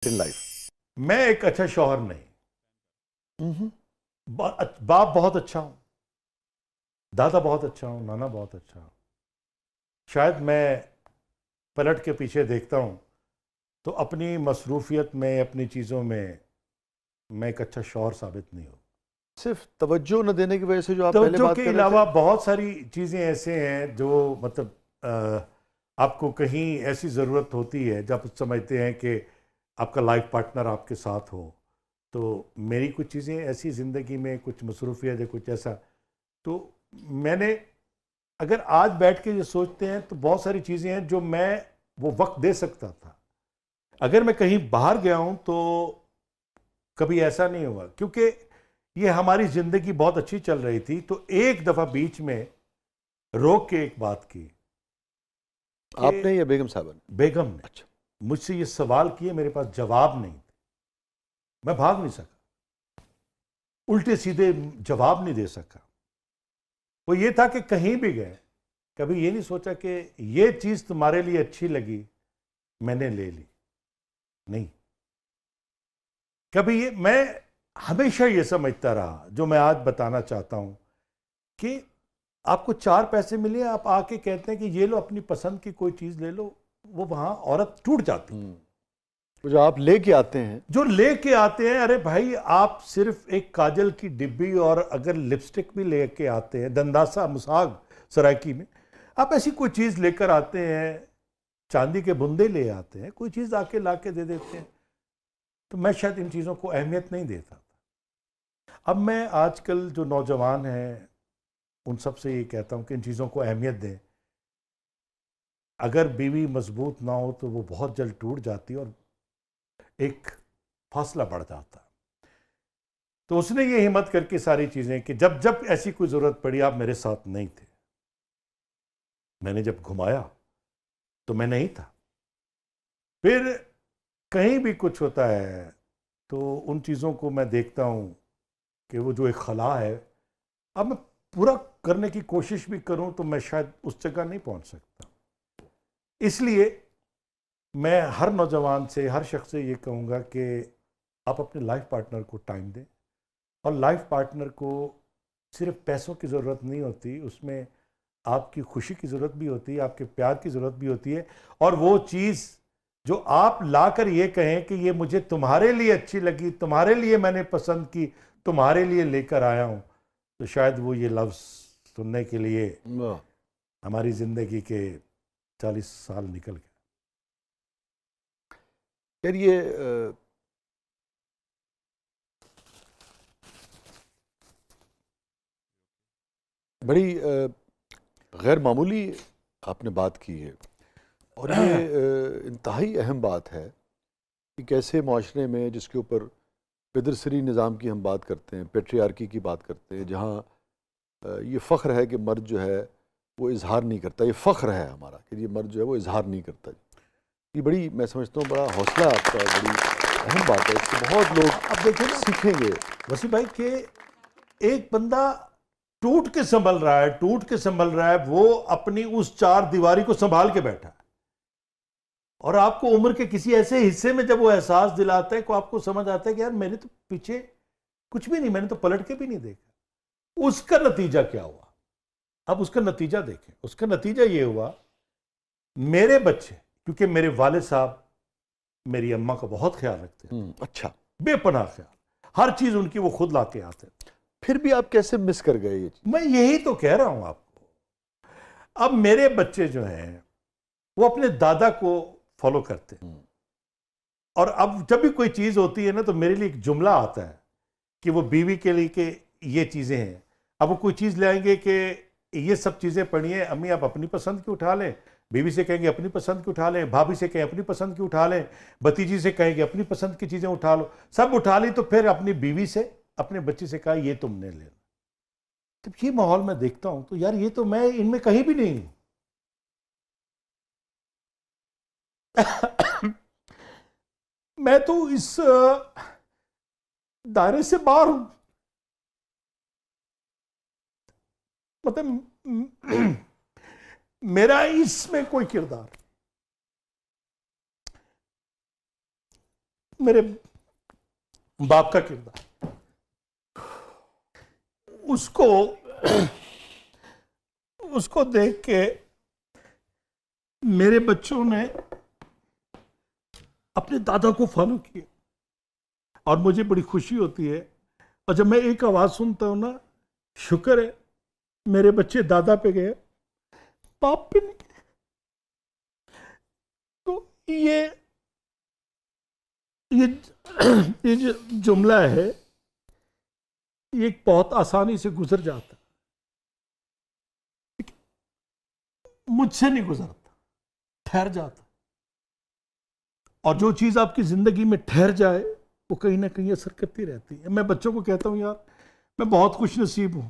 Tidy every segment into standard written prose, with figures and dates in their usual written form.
In life? मैं एक अच्छा शौहर नहीं, बाप बहुत अच्छा हूं, दादा बहुत अच्छा हूं, नाना बहुत अच्छा हूं। शायद मैं पलट के पीछे देखता हूं तो अपनी मसरूफियत में, अपनी चीज़ों में मैं एक अच्छा शौहर साबित नहीं हूं। सिर्फ तवज्जो न देने की वजह से जो आप पहले तवज्जो बात के कर रहे अलावा थे? बहुत सारी चीज़ें ऐसे हैं जो मतलब आपको कहीं ऐसी ज़रूरत होती है जब आप समझते हैं कि आपका लाइफ पार्टनर आपके साथ हो। तो मेरी कुछ चीज़ें ऐसी ज़िंदगी में, कुछ मसरूफियत है, कुछ ऐसा, तो मैंने अगर आज बैठ के ये सोचते हैं तो बहुत सारी चीज़ें हैं जो मैं वो वक्त दे सकता था। अगर मैं कहीं बाहर गया हूं तो कभी ऐसा नहीं हुआ, क्योंकि ये हमारी ज़िंदगी बहुत अच्छी चल रही थी। तो एक दफ़ा बीच में रोक के एक बात की कि आपने या बेगम साहबा ने? बेगम ने अच्छा। मुझसे ये सवाल किए, मेरे पास जवाब नहीं थे, मैं भाग नहीं सका, उल्टे सीधे जवाब नहीं दे सका। वो ये था कि कहीं भी गए, कभी ये नहीं सोचा कि ये चीज़ तुम्हारे लिए अच्छी लगी, मैंने ले ली, नहीं। कभी ये, मैं हमेशा ये समझता रहा, जो मैं आज बताना चाहता हूं, कि आपको 4 पैसे मिले, आप आके कहते हैं कि ये लो अपनी पसंद की कोई चीज़ ले लो, वो वहां औरत टूट जाती। जो आप लेके आते हैं, जो लेके आते हैं, अरे भाई आप सिर्फ एक काजल की डिब्बी और अगर लिपस्टिक भी लेके आते हैं, दंदासा मुसाग सरायकी में आप ऐसी कोई चीज़ लेकर आते हैं, चांदी के बुंदे ले आते हैं, कोई चीज़ आके लाके दे देते हैं, तो मैं शायद इन चीज़ों को अहमियत नहीं देता था। अब मैं आजकल जो नौजवान हैं उन सब से ये कहता हूँ कि इन चीज़ों को अहमियत दें। अगर बीवी मजबूत ना हो तो वो बहुत जल्द टूट जाती है और एक फासला बढ़ जाता है। तो उसने ये हिम्मत करके सारी चीज़ें कि जब जब ऐसी कोई ज़रूरत पड़ी आप मेरे साथ नहीं थे, मैंने जब घुमाया तो मैं नहीं था। फिर कहीं भी कुछ होता है तो उन चीज़ों को मैं देखता हूँ कि वो जो एक खला है, अब मैं पूरा करने की कोशिश भी करूँ तो मैं शायद उस जगह नहीं पहुँच सकता। इसलिए मैं हर नौजवान से, हर शख्स से ये कहूँगा कि आप अपने लाइफ पार्टनर को टाइम दें, और लाइफ पार्टनर को सिर्फ पैसों की ज़रूरत नहीं होती, उसमें आपकी खुशी की ज़रूरत भी होती है, आपके प्यार की ज़रूरत भी होती है। और वो चीज़ जो आप लाकर ये कहें कि ये मुझे तुम्हारे लिए अच्छी लगी, तुम्हारे लिए मैंने पसंद की, तुम्हारे लिए लेकर आया हूँ, तो शायद वो ये लफ्ज़ सुनने के लिए हमारी ज़िंदगी के 40 साल निकल गए। यार ये बड़ी गैर मामूली आपने बात की है, और ये इंतहाई अहम बात है कि कैसे माशरे में, जिसके ऊपर पिदरसरी निज़ाम की हम बात करते हैं, पेट्रियार्की की बात करते हैं, जहाँ ये फ़ख्र है कि मर्द जो है वो इजहार नहीं करता, ये फ़ख्र है हमारा कि ये मर्द जो है वो इजहार नहीं करता। ये बड़ी, मैं समझता हूँ, बड़ा हौसला आपका, बड़ी अहम बात है, इससे बहुत लोग अब देखिए ना सीखेंगे। वसीम भाई कि एक बंदा टूट के संभल रहा है, टूट के संभल रहा है, वो अपनी उस 4 दीवारी को संभाल के बैठा है, और आपको उम्र के किसी ऐसे हिस्से में जब वो एहसास दिलाता है, को आपको समझ आता है कि यार मेरे तो पीछे कुछ भी नहीं, मैंने तो पलट के भी नहीं देखा। उसका नतीजा क्या हुआ? अब उसका नतीजा देखें। उसका नतीजा ये हुआ, मेरे बच्चे, क्योंकि मेरे वालिद साहब मेरी अम्मा का बहुत ख्याल रखते हैं, अच्छा। बेपनाह ख्याल, हर चीज उनकी वो खुद लाके आते हैं। फिर भी आप कैसे मिस कर गए ये चीज? मैं यही तो कह रहा हूं आपको। अब मेरे बच्चे जो हैं वो अपने दादा को फॉलो करते हैं, और अब जब भी कोई चीज होती है ना तो मेरे लिए एक जुमला आता है कि वो बीवी के लिए कि ये चीजें हैं। अब वो कोई चीज ले आएंगे कि ये सब चीजें पड़ी हैं, अम्मी आप अपनी पसंद की उठा लें, बीवी से कहेंगे अपनी पसंद की उठा लें, भाभी से कहें अपनी पसंद की उठा लें, भतीजी से कहेंगे अपनी पसंद की चीजें उठा लो, सब उठा ली, तो फिर अपनी बीवी से, अपने बच्चे से कहा ये तुमने लेना। जब ये माहौल मैं देखता हूं तो यार ये तो मैं इनमें कहीं भी नहीं हूं। मैं तो इस दायरे से बाहर हूं। मतलब मेरा इसमें कोई किरदार, मेरे बाप का किरदार, उसको देख के मेरे बच्चों ने अपने दादा को फॉलो किया और मुझे बड़ी खुशी होती है। और जब मैं एक आवाज सुनता हूं ना, शुक्र है मेरे बच्चे दादा पे गए, बाप पे नहीं गए। तो ये जो जुमला है, ये बहुत आसानी से गुजर जाता, मुझसे नहीं गुजरता, ठहर जाता। और जो चीज आपकी जिंदगी में ठहर जाए वो कहीं ना कहीं असर करती रहती है। मैं बच्चों को कहता हूं, यार मैं बहुत खुश नसीब हूं,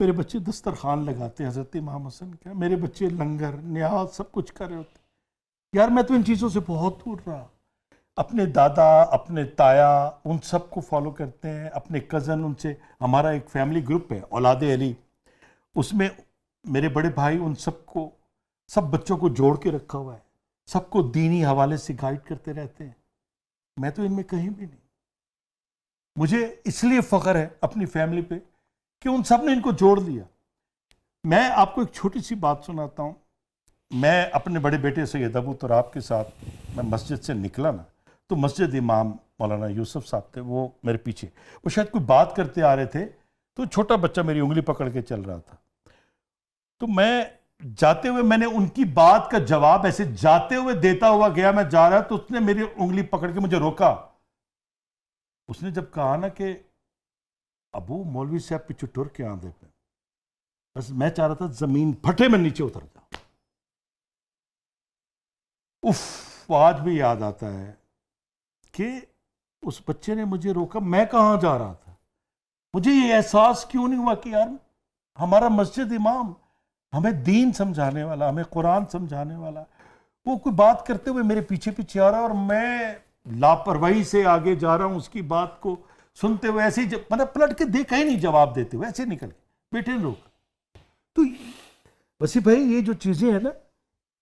मेरे बच्चे दस्तरखान लगाते हैं हजरत इमाम हसन का, मेरे बच्चे लंगर न्याज सब कुछ कर रहे होते। यार मैं तो इन चीज़ों से बहुत दूर रहा। अपने दादा, अपने ताया, उन सब को फॉलो करते हैं, अपने कज़न, उनसे हमारा एक फैमिली ग्रुप है औलादे अली, उसमें मेरे बड़े भाई उन सबको, सब बच्चों को जोड़ के रखा हुआ है, सबको दीनी हवाले से गाइड करते रहते हैं। मैं तो इनमें कहीं भी नहीं। मुझे इसलिए फ़ख्र है अपनी फैमिली पे कि उन सब ने इनको जोड़ दिया। मैं आपको एक छोटी सी बात सुनाता हूँ। मैं अपने बड़े बेटे सैयद अबू तुराब के साथ मैं मस्जिद से निकला ना, तो मस्जिद इमाम मौलाना यूसुफ साहब थे, वो मेरे पीछे, वो शायद कोई बात करते आ रहे थे, तो छोटा बच्चा मेरी उंगली पकड़ के चल रहा था। तो मैं जाते हुए मैंने उनकी बात का जवाब ऐसे जाते हुए देता हुआ गया, मैं जा रहा, तो उसने मेरी उंगली पकड़ के मुझे रोका। उसने जब कहा ना कि अबू मौलवी साहब पीछे टुर के आंदे पे, बस मैं चाह रहा था जमीन फटे में नीचे उतर जाऊं। उफ, आज भी याद आता है कि उस बच्चे ने मुझे रोका, मैं कहां जा रहा था। मुझे ये एहसास क्यों नहीं हुआ कि यार हमारा मस्जिद इमाम हमें दीन समझाने वाला, हमें कुरान समझाने वाला, वो कोई बात करते हुए मेरे पीछे पीछे आ रहा है और मैं लापरवाही से आगे जा रहा हूं, उसकी बात को सुनते हुए ऐसे ही, मतलब पलट के देखा ही नहीं, जवाब देते हुए ऐसे निकल के बेटे ने रोका। तो वसीफ भाई, ये जो चीजें हैं ना,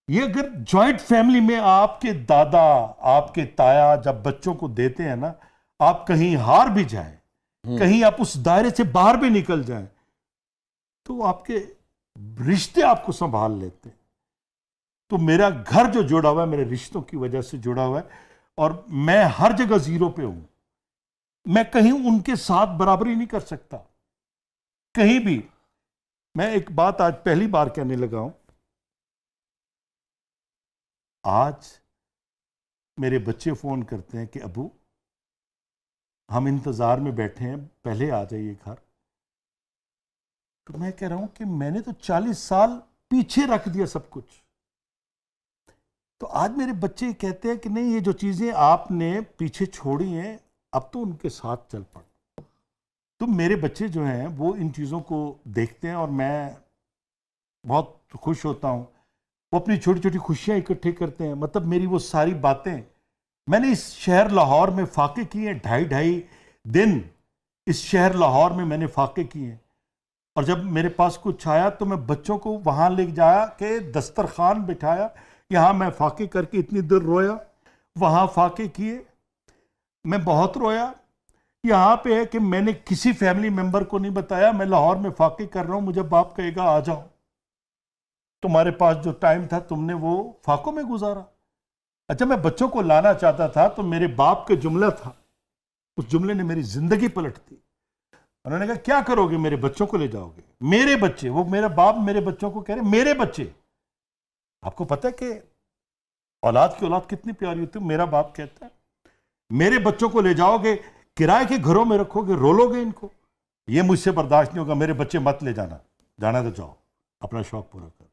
ये अगर जॉइंट फैमिली में आपके दादा, आपके ताया जब बच्चों को देते हैं ना, आप कहीं हार भी जाए, कहीं आप उस दायरे से बाहर भी निकल जाए, तो आपके रिश्ते आपको संभाल लेते हैं। तो मेरा घर जो जुड़ा हुआ है मेरे रिश्तों की वजह से जुड़ा हुआ है, और मैं हर जगह जीरो पे हूं। मैं कहीं उनके साथ बराबरी नहीं कर सकता कहीं भी। मैं एक बात आज पहली बार कहने लगा हूं। आज मेरे बच्चे फोन करते हैं कि अबू हम इंतजार में बैठे हैं, पहले आ जाइए घर। तो मैं कह रहा हूं कि मैंने तो 40 साल पीछे रख दिया सब कुछ। तो आज मेरे बच्चे कहते हैं कि नहीं, ये जो चीजें आपने पीछे छोड़ी हैं, अब तो उनके साथ चल पड़। तो मेरे बच्चे जो हैं वो इन चीज़ों को देखते हैं और मैं बहुत खुश होता हूँ। वो अपनी छोटी छोटी खुशियाँ इकट्ठे करते हैं। मतलब मेरी वो सारी बातें मैंने इस शहर लाहौर में फाके किए हैं, 2.5 दिन इस शहर लाहौर में मैंने फाके किए हैं। और जब मेरे पास कुछ आया तो मैं बच्चों को वहाँ ले जाया कि दस्तरखान बिठाया, यहाँ मैं फाके करके इतनी देर रोया, वहाँ फाके किए, मैं बहुत रोया। यहाँ पे है कि मैंने किसी फैमिली मेंबर को नहीं बताया मैं लाहौर में फाके कर रहा हूँ। मुझे बाप कहेगा आ जाओ, तुम्हारे पास जो टाइम था तुमने वो फाकों में गुजारा। अच्छा, मैं बच्चों को लाना चाहता था तो मेरे बाप का जुमला था, उस जुमले ने मेरी जिंदगी पलट दी। उन्होंने कहा क्या करोगे, मेरे बच्चों को ले जाओगे? मेरे बच्चे, वो मेरा बाप मेरे बच्चों को कह रहे मेरे बच्चे। आपको पता है कि औलाद की औलाद कितनी प्यारी होती है। मेरा बाप कहता है मेरे बच्चों को ले जाओगे, किराए के घरों में रखोगे, रोलोगे इनको, ये मुझसे बर्दाश्त नहीं होगा। मेरे बच्चे मत ले जाना, जाना तो जाओ, अपना शौक पूरा कर।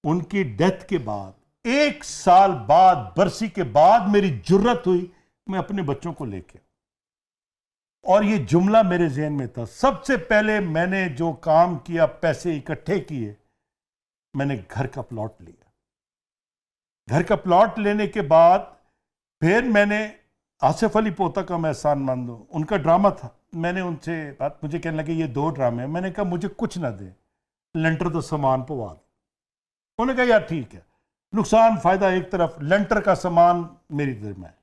उनकी डेथ के बाद 1 साल बाद, बरसी के बाद मेरी जुर्रत हुई मैं अपने बच्चों को लेके, और ये जुमला मेरे ज़हन में था। सबसे पहले मैंने जो काम किया, पैसे इकट्ठे किए, मैंने घर का प्लॉट लिया। घर का प्लॉट लेने के बाद फिर मैंने आसिफ अली पोता का मैं एहसान मानूं, उनका ड्रामा था। मैंने उनसे बात, मुझे कहने लगे ये 2 ड्रामे हैं। मैंने कहा मुझे कुछ ना दे, लेंटर तो सामान पवा दे। उन्होंने कहा यार ठीक है, नुकसान फायदा एक तरफ, लेंटर का सामान मेरी जिम्मे है।